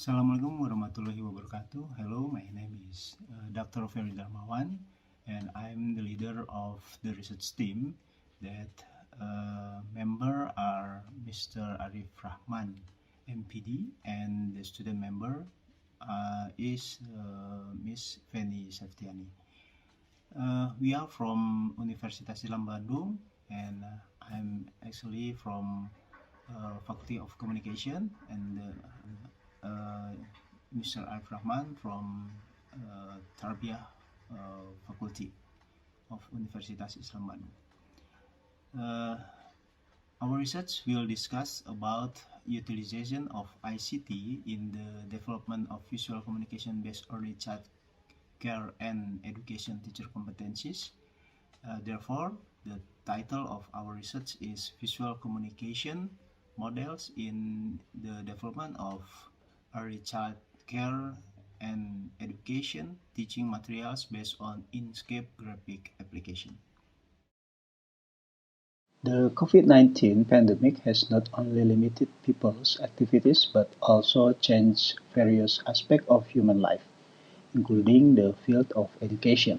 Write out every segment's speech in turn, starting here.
Assalamualaikum warahmatullahi wabarakatuh. Hello, my name is Dr. Ferry Darmawan, and I'm the leader of the research team that member are Mr. Arif Rahman, MPD, and the student member is Miss Feni Septiani. We are from Universitas Bandung, and I'm actually from Faculty of Communication, and Mr. Arif Rahman from Tarbiyah Faculty of Universitas Islam Bandung. Our research will discuss about utilization of ICT in the development of visual communication-based early child care and education teacher competencies. Therefore, the title of our research is Visual Communication Models in the Development of Early Child Care and Education Teaching Materials based on Inkscape Graphic Application. The COVID-19 pandemic has not only limited people's activities but also changed various aspects of human life, including the field of education.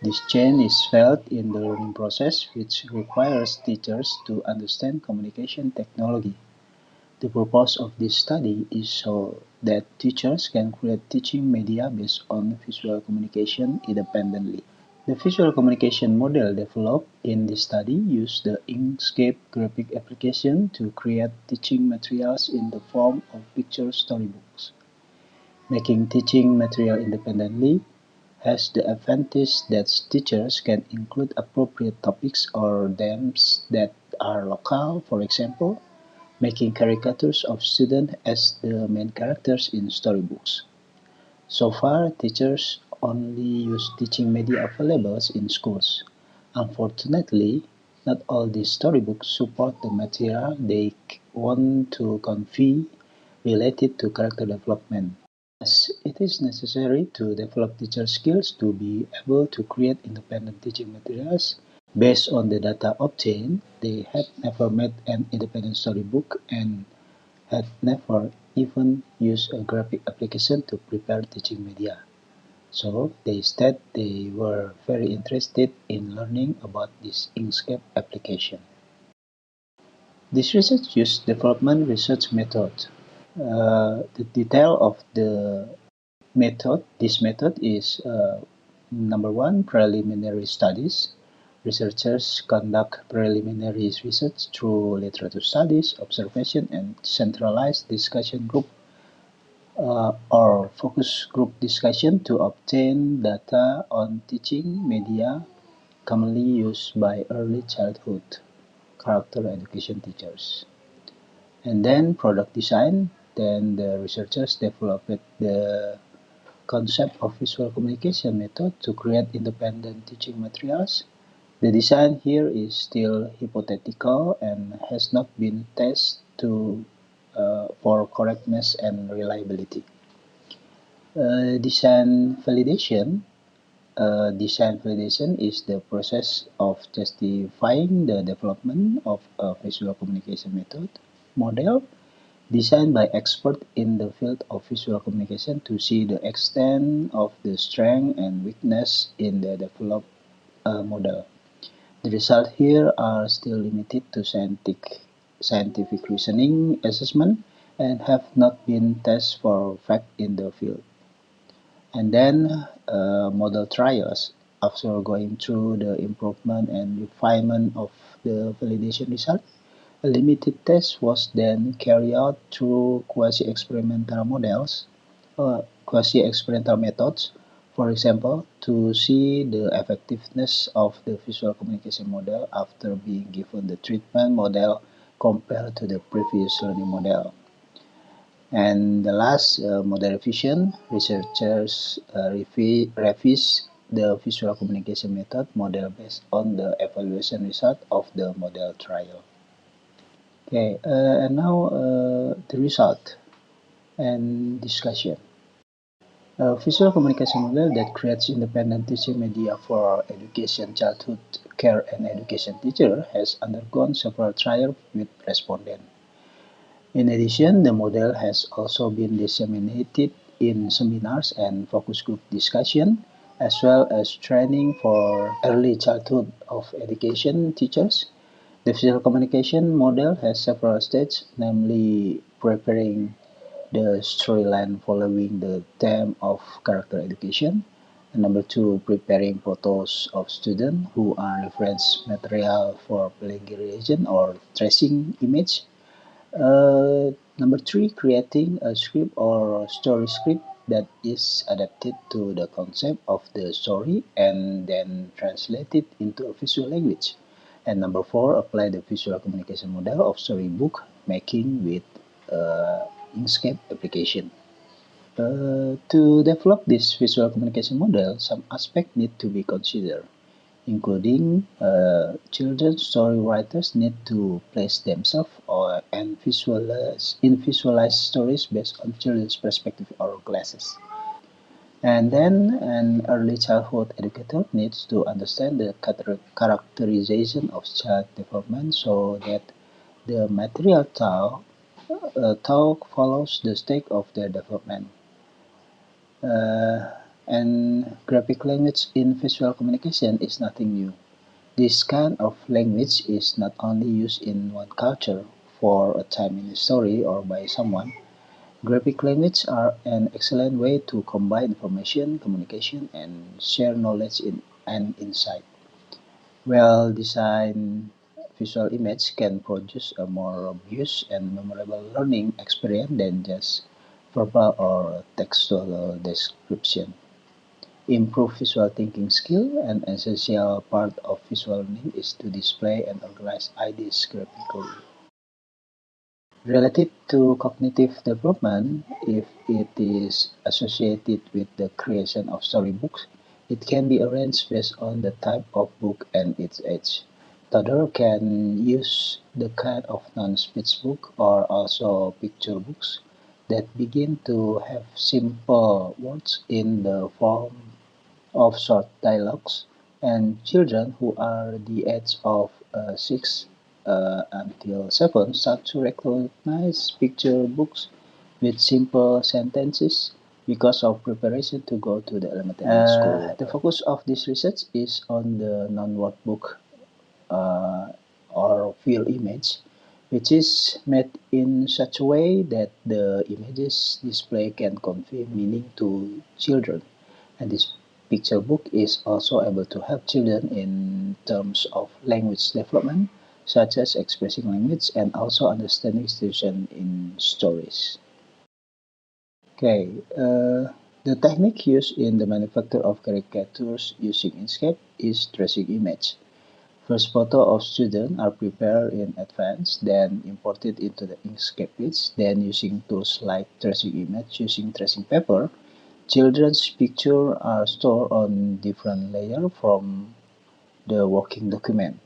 This change is felt in the learning process, which requires teachers to understand communication technology. The purpose of this study is so that teachers can create teaching media based on visual communication independently. The visual communication model developed in this study used the Inkscape graphic application to create teaching materials in the form of picture storybooks. Making teaching material independently has the advantage that teachers can include appropriate topics or themes that are local, for example, making caricatures of students as the main characters in storybooks. So far, teachers only use teaching media available in schools. Unfortunately, not all these storybooks support the material they want to convey related to character development. Thus, it is necessary to develop teacher skills to be able to create independent teaching materials based on the data obtained. They had never made an independent storybook and had never even used a graphic application to prepare teaching media. So they said they were very interested in learning about this Inkscape application. This research used development research method. The detail of the method, this method is number one, preliminary studies. Researchers conduct preliminary research through literature studies, observation, and centralized discussion group or focus group discussion to obtain data on teaching media commonly used by early childhood character education teachers. And then product design, then the researchers developed the concept of visual communication method to create independent teaching materials. The design here is still hypothetical and has not been tested for correctness and reliability. Design validation. Design validation is the process of justifying the development of a visual communication method model designed by experts in the field of visual communication to see the extent of the strength and weakness in the developed model. The results here are still limited to scientific reasoning assessment and have not been tested for fact in the field. And then model trials. After going through the improvement and refinement of the validation result, a limited test was then carried out through quasi-experimental quasi-experimental methods, for example, to see the effectiveness of the visual communication model after being given the treatment model compared to the previous learning model. And the last model revision, researchers revise the visual communication method model based on the evaluation result of the model trial. Okay, and now the result and discussion. A visual communication model that creates independent teaching media for education, childhood care, and education teacher has undergone several trials with respondents. In addition, the model has also been disseminated in seminars and focus group discussion, as well as training for early childhood of education teachers. The visual communication model has several stages, namely preparing the storyline following the theme of character education. And number two, preparing photos of students who are reference material for plagiarism or tracing image. Number three, creating a script or story script that is adapted to the concept of the story and then translated into a visual language. And number four, apply the visual communication model of storybook making with Inkscape application. To develop this visual communication model, some aspects need to be considered, including children's story writers need to place themselves and visualize stories based on children's perspective or glasses. And then an early childhood educator needs to understand the characterization of child development so that the material talk follows the stage of their development. Uh, and graphic language in visual communication is nothing new. This kind of language is not only used in one culture for a time in a story or by someone. Graphic language are an excellent way to combine information, communication, and share knowledge and insight. Well-designed visual image can produce a more obvious and memorable learning experience than just verbal or textual description. Improve visual thinking skill. An essential part of visual learning is to display and organize ideas graphically. Related to cognitive development, if it is associated with the creation of storybooks, it can be arranged based on the type of book and its age. Toddler can use the kind of non-speech book or also picture books that begin to have simple words in the form of short dialogues, and children who are the age of 6 until 7 start to recognize picture books with simple sentences because of preparation to go to the elementary school. The focus of this research is on the non-word book uh, or field image, which is made in such a way that the images display can convey meaning to children. And this picture book is also able to help children in terms of language development, such as expressing language and also understanding situation in stories. Okay, the technique used in the manufacture of caricatures using Inkscape is tracing image. First photo of students are prepared in advance, then imported into the Inkscape page, then using tools like tracing image using tracing paper. Children's pictures are stored on different layers from the working document.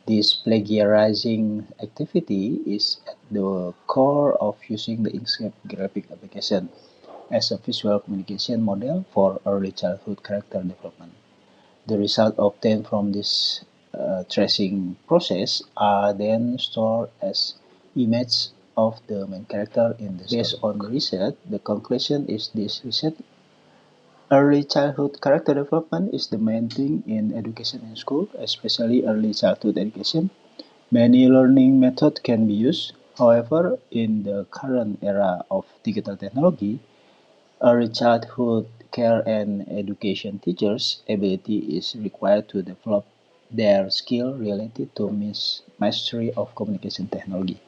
This plagiarizing activity is at the core of using the Inkscape graphic application as a visual communication model for early childhood character development. The results obtained from this tracing process are then stored as images of the main character in the story. Based on the research, the conclusion is this research early childhood character development is the main thing in education in school, especially early childhood education. Many learning methods can be used. However, in the current era of digital technology, early childhood care and education teachers' ability is required to develop their skill related to mastery of communication technology.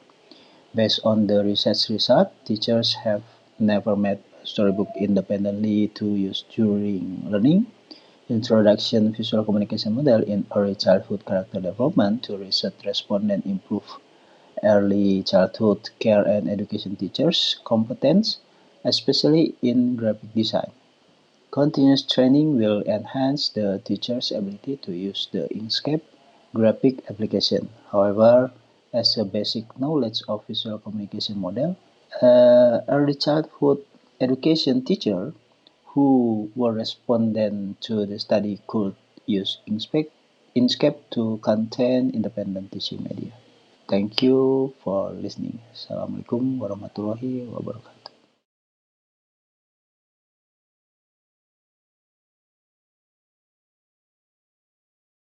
Based on the research result, teachers have never made a storybook independently to use during learning. Introduction visual communication model in early childhood character development to research respondent improve early childhood care and education teachers' competence, especially in graphic design. Continuous training will enhance the teacher's ability to use the Inkscape graphic application. However, as a basic knowledge of visual communication model, early childhood education teacher who were respondent to the study could use Inkscape to contain independent teaching media. Thank you for listening. Assalamualaikum warahmatullahi wabarakatuh.